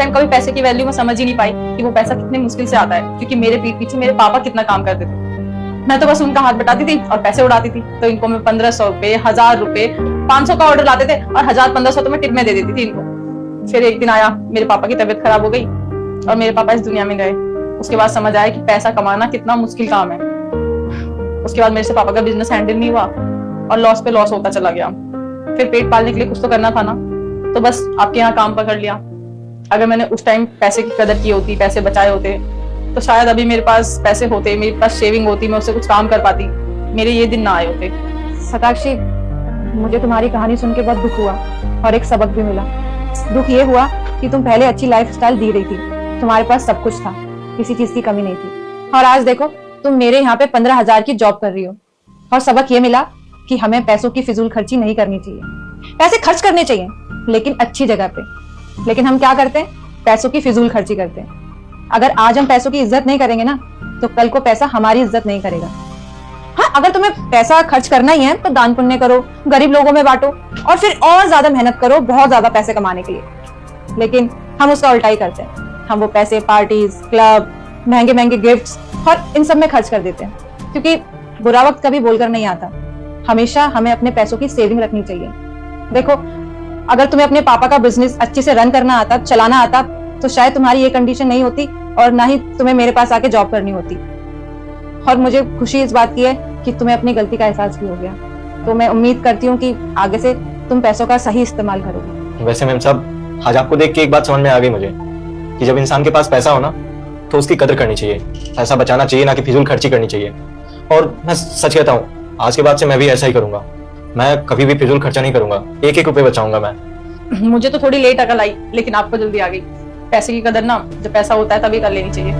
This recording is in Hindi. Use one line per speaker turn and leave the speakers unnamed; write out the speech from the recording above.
टाइम कभी पैसे की वैल्यू में समझ ही नहीं पाई कि वो पैसा कितने मुश्किल से आता है, क्योंकि मेरे पीठ पीछे मेरे पापा कितना काम करते थे। मैं तो बस उनका हाथ बटाती थी और पैसे उड़ाती थी। तो इनको मैं 1500 रुपए, 1000 रुपए, 500 का ऑर्डर लाते थे और 1000-1500 तो मैं टिप में दे देती थी इनको। फिर एक दिन आया, मेरे पापा की तबीयत खराब हो गई और मेरे पापा इस दुनिया में गए। उसके बाद समझ आया कि पैसा कमाना कितना मुश्किल काम है। उसके बाद मेरे से पापा का बिजनेस हैंडल नहीं हुआ और लॉस पे लॉस होता चला गया। फिर पेट पालने के लिए कुछ तो करना था ना, तो बस आपके यहाँ काम पकड़ लिया। अगर मैंने उस टाइम पैसे की कदर की होती, पैसे बचाए होते, तो शायद अभी मेरे पास पैसे होते, मेरे पास शेविंग होती, मैं उससे कुछ काम कर पाती, मेरे ये दिन ना आए होते।
साक्षी, मुझे तुम्हारी कहानी सुन के बहुत दुख हुआ और एक सबक भी मिला। दुख ये हुआ कि तुम पहले अच्छी लाइफस्टाइल जी रही थी, तुम्हारे पास सब कुछ था, किसी चीज की कमी नहीं थी, और आज देखो तुम मेरे यहाँ पे 15,000 की जॉब कर रही हो। और सबक ये मिला कि हमें पैसों की फिजूल खर्ची नहीं करनी चाहिए। पैसे खर्च करने चाहिए लेकिन अच्छी जगह पे। लेकिन हम क्या करते हैं? पैसों की फिजूल खर्ची करते हैं। अगर आज हम पैसों की इज्जत नहीं करेंगे ना, तो कल को पैसा हमारी इज्जत नहीं करेगा। हाँ, अगर तुम्हें पैसा खर्च करना ही है तो दान पुण्य करो, गरीब लोगों में बांटो और फिर और ज्यादा मेहनत करो बहुत ज्यादा पैसे कमाने के लिए। लेकिन हम उसका उल्टा ही करते हैं। हम वो पैसे पार्टीज, क्लब, महंगे महंगे गिफ्ट्स और इन सब में खर्च कर देते हैं, क्योंकि बुरा वक्त कभी बोलकर नहीं आता। हमेशा हमें अपने पैसों की सेविंग रखनी चाहिए। देखो, अगर तुम्हें अपने पापा का बिजनेस अच्छे से रन करना आता, चलाना आता, तो शायद तुम्हारी ये कंडीशन नहीं होती और ना ही तुम्हें मेरे पास आके जॉब करनी होती। और मुझे खुशी इस बात की है कि तुम्हें अपनी गलती का एहसास भी हो गया। तो मैं उम्मीद करती हूँ कि आगे से तुम पैसों का सही इस्तेमाल करोगे।
वैसे मैम साहब, आज आपको देख के एक बात समझ में आ गई मुझे कि जब इंसान के पास पैसा हो ना, तो उसकी कदर करनी चाहिए, पैसा बचाना चाहिए, ना कि फिजूल खर्ची करनी चाहिए। और मैं सच कहता हूँ, आज के बाद से मैं भी ऐसा ही करूंगा। मैं कभी भी फिजूल खर्चा नहीं करूंगा, एक एक रुपए बचाऊंगा मैं।
मुझे तो थोड़ी लेट अकल आई, लेकिन आपको जल्दी आ गई। पैसे की कदर ना जब पैसा होता है तभी कर लेनी चाहिए।